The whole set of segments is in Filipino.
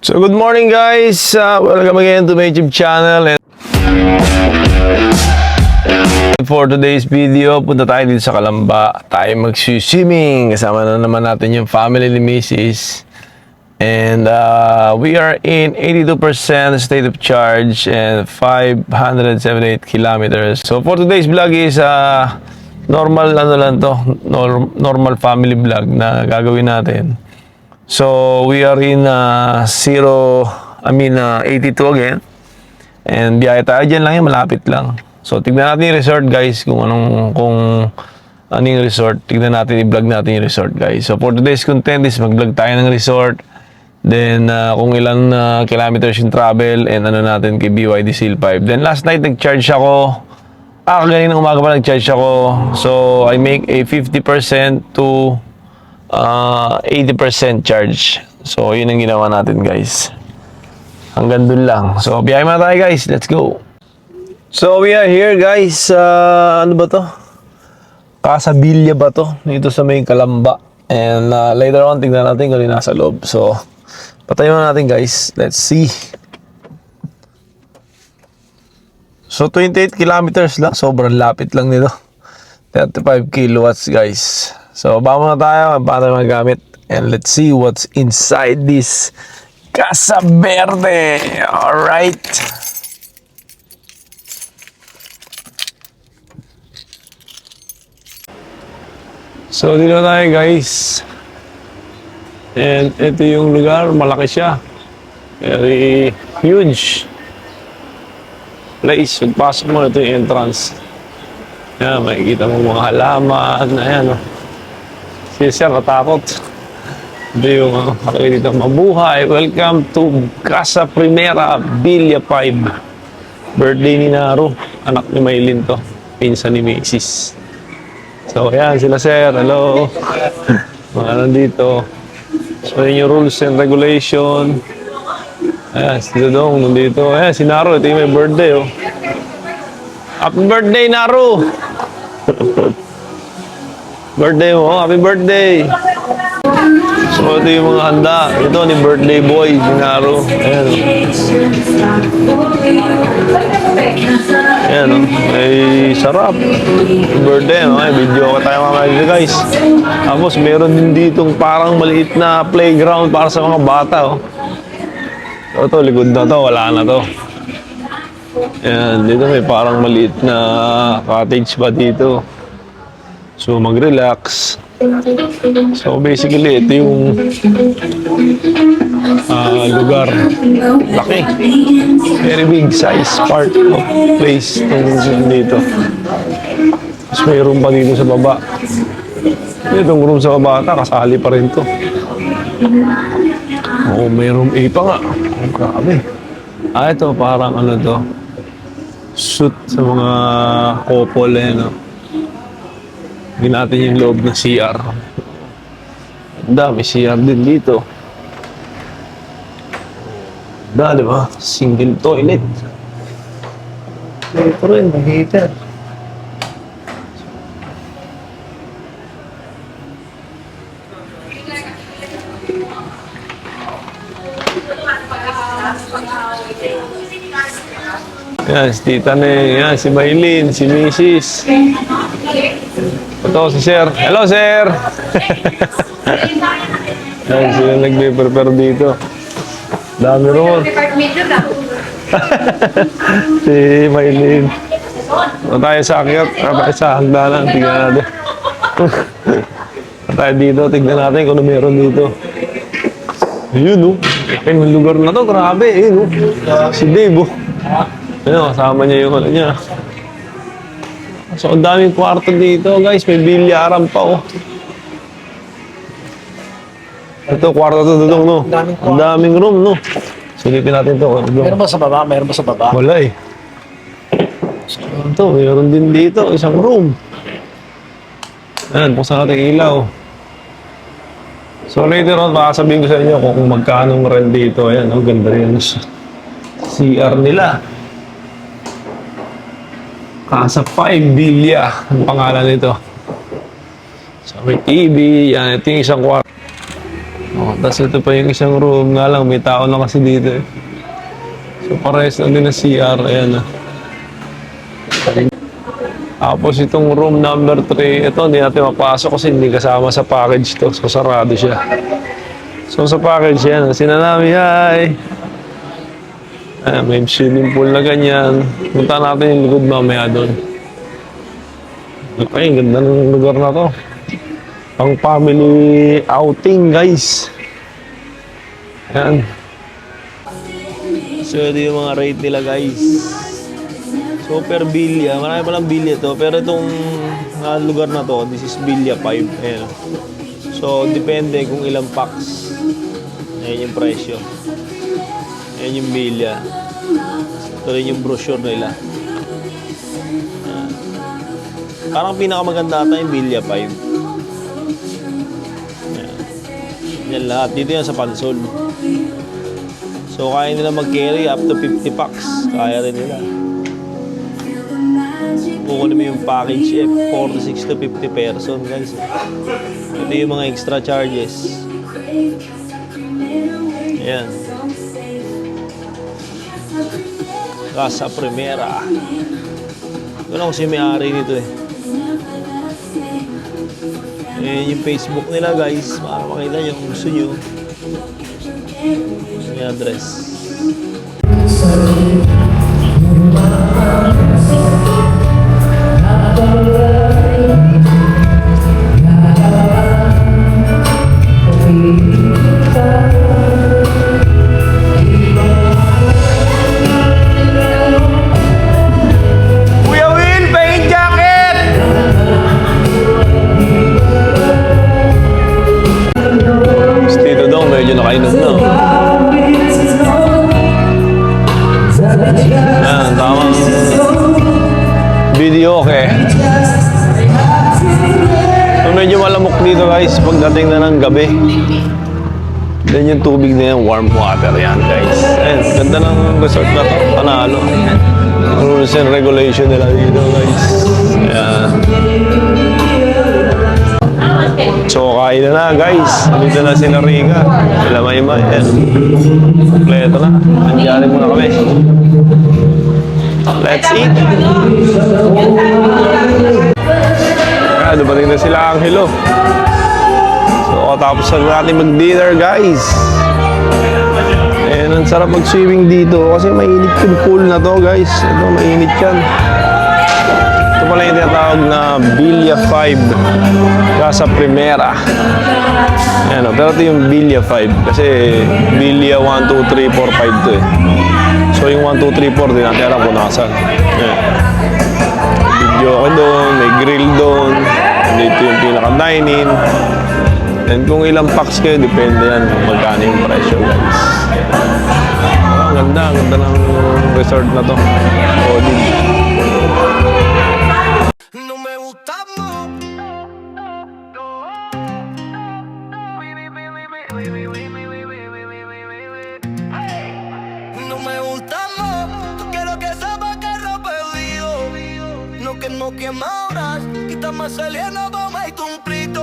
So good morning guys, welcome again to my YouTube channel, and for today's video, punta tayo dito sa Calamba. Tayo mag-swimming, kasama na naman natin yung family ni Mrs. And we are in 82% state of charge and 578 kilometers. So for today's vlog is normal normal family vlog na gagawin natin. So we are in 82 again. And biyahe tayo dyan lang yan, malapit lang. So tignan natin yung resort guys, kung anong resort. Tignan natin, i-vlog natin yung resort guys. So for today's content is mag-vlog tayo ng resort. Then kung ilang kilometers yung travel and natin kay BYD Seal 5. Then last night nag-charge ako. Kaganina umaga pa nag-charge ako. So I make a 50% to 80% charge. So yun ang ginawa natin guys. Hanggang dun lang. So biyahe muna tayo guys. Let's go. So we are here guys. Ano ba to? Casa Villa ba to? Dito sa may Calamba. And later on tingnan natin kung nasa loob. So patayin na natin guys. Let's see. So 28 kilometers lang. Sobrang lapit lang nito. 35 kilowatts guys. So baba na tayo. Paano magamit? And let's see what's inside this Casa Verde. Alright. So dito tayo guys. And ito yung lugar. Malaki siya. Very huge place. Pagpasok mo, ito yung entrance. Yan, makikita mo mga halaman. Ayan o. Si Sir natakot. Ito yung dito, mabuhay. Welcome to Casa Primera Villa 5. Birthday ni Naro. Anak ni Maylin to. Pinsan ni Macy's. So ayan sila Sir. Hello. Mga nandito. So yun yung rules and regulation. Ayan, si Dodong nandito. Ayan, si Naro. Ito yung may birthday oh. Happy birthday Naro. Birthday mo. Happy birthday. So ito yung mga handa. Ito ni birthday boy, Ginaro. Ayan. Ayan o. Ay sarap. Birthday no? Ay video ka tayo mamaya dito guys. Tapos meron din ditong parang maliit na playground para sa mga bata oh. So ito, likod na to. Wala na to. Ayan. Dito may parang maliit na cottage ba dito. So mag-relax. So basically ito yung lugar. Laki. Very big size part of place dito. Tapos may room pa dito sa baba. Itong room sa baba kasali pa rin to. Oo, may room A pa nga. Oh, grabe. Ito parang ano to. Suit sa mga couple no. Hindi natin yung loob ng CR. Dami CR din dito. Di ba? Single toilet. Ito rin, heater. Yan, si Tita Ne. Yan, si Maylin, si Mrs. Ito si Sir. Hello, Sir! Yan, sila nagbe-prepare dito. Dami ron. Si Maylin. Ito tayo sa akyat. Tayo sa hagdanan. Tignan natin. Tayo dito. Tignan natin kung ano meron dito. Ayun, oh. Ayun, yung lugar na to. Grabe. Ayun, oh. Si Dave, oh. Ayun, kasama niya yung ano niya. So, ang daming kwarto dito, guys. May bilyaran pa, oh. Ito, kwarto to, no? Ang daming room, no? Silipin natin to. Meron ba sa baba? Meron ba sa baba? Wala, eh. So, ito, meron din dito. Isang room. Ayan, buksan natin ilaw. So, later on, baka sabihin ko sa inyo kung magkano ang rent dito. Ayan, oh, ganda rin. CR nila. Casa 5 Villa ang pangalan nito. So may TV, yan, ito yung isang kwarto. Oh, tapos ito pa yung isang room nga lang, may tao na kasi dito eh. So parehas na din na CR, ayan ah. Tapos itong room number 3, ito hindi natin mapasok kasi hindi kasama sa package to. So sarado siya. So sa package yan, sinanami, hi! May swimming pool na ganyan. Punta natin yung likod mamaya doon. Ay, ganda ng lugar na to. Pang family outing, guys. Yan. So ito yung mga rate nila, guys. Super Villa. Marami palang Villa to. Pero itong lugar na to, this is Villa 5. Ayan. So, depende kung ilang packs. Ayan yung presyo. Ayan yung Villa. Ito rin yung brochure nila. Ayan. Parang pinakamaganda ata yung Villa 5. Ayan. Yan lahat. Dito yan sa Pansol. So, kaya nila mag-carry up to 50 packs. Kaya rin nila. Kukunin mo yung package 46 to 50 person, guys. Ito yung mga extra charges. Ayan. Casa Primera. Ito lang kasi may-ari nito eh. Ayan yung Facebook nila, guys. Para makita nyo kung gusto nyo. Yung address. Kuya Will, paint jacket! Tito Dong, medyo nakainom na. Yan, tamang video, okay. So, medyo malamok dito, guys, pagdating na ng gabi. Then yung tubig na yan, warm water yan, guys. Ayan, ganda ng resort na to, panalo. Rules and regulation nila dito, guys. Ayan. So, kain na, guys. Dito na sila Riga. Sila Maymay. Ayan. Kompleto na. Nandiyarin muna kami. Let's eat. Ayan, dumating na sila Angelo. So, tapos na natin mag-dinner, guys. And ang sarap mag-swimming dito kasi mainit yung pool na to, guys. Ito, mainit yan. Ito pala yung tinatawag na Villa 5 Casa Primera. Ayan, pero ito yung Villa 5 kasi Villa 1, 2, 3, 4, 5 to eh. So yung 1, 2, 3, 4 din natin alam kung nasan. Ayan. Video ako doon, may grill doon. Dito yung pinaka-dining. And kung ilang packs kayo, depende yan kung magkano yung presyo, guys. Ang ganda ng resort na to. Odin. No me gustamos. No me gustamos. Quiero que sepas que he perdido. No que no quema horas. Y estamos saliendo como hay un frito.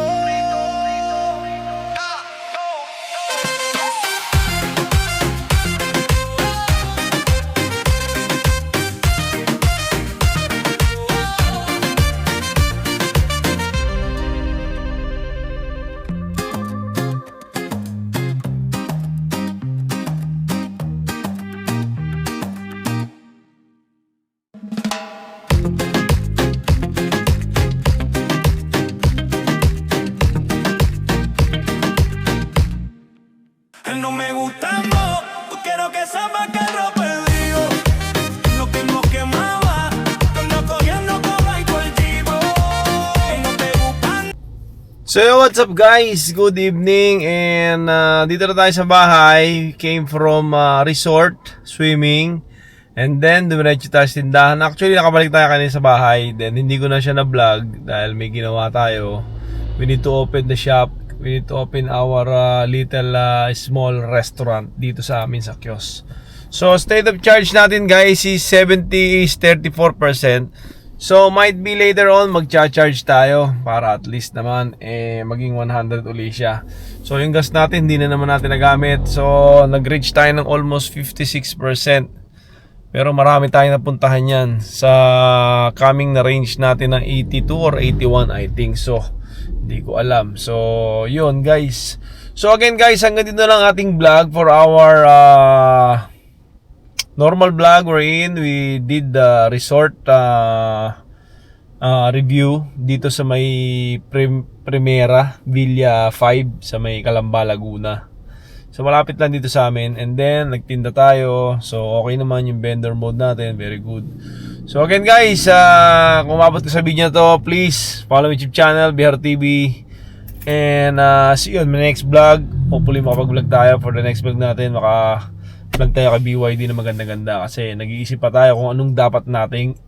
No me gustamos, quiero que sepas que he perdido. No tengo que más, ando cogiendo coba y cultivo. No te gustan. So what's up, guys? Good evening. And dito na tayo sa bahay. Came from resort, swimming. And then dumiretso tayo sa tindahan. Actually nakabalik tayo kanina sa bahay. Then hindi ko na siya na-vlog dahil may ginawa tayo. We need to open the shop. We need to open our little small restaurant dito sa amin sa Kios. So state of charge natin, guys, is 34%. So might be later on magcha-charge tayo para at least naman maging 100 uli siya. So yung gas natin hindi na naman natin nagamit. So nag-reach tayo ng almost 56%. Pero marami tayong napuntahan yan sa coming na range natin ng 82 or 81 I think. So hindi ko alam. So yun guys. So again guys, hanggang dito lang ating vlog for our normal vlog wherein we did the resort review dito sa may Primera Villa 5 sa may Calamba, Laguna. So malapit lang dito sa amin, and then nagtinda tayo. So okay naman yung vendor mode natin, very good. So again guys, kung umabot ka sa video na to, please follow my YouTube channel, BR TV. And see you on my next vlog. Hopefully makapag-vlog tayo for the next vlog natin. Vlog tayo kay BYD na maganda-ganda kasi nag-iisip pa tayo kung anong dapat nating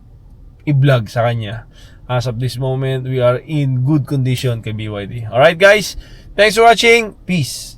i-vlog sa kanya. As of this moment, we are in good condition kay BYD. Alright guys, thanks for watching. Peace.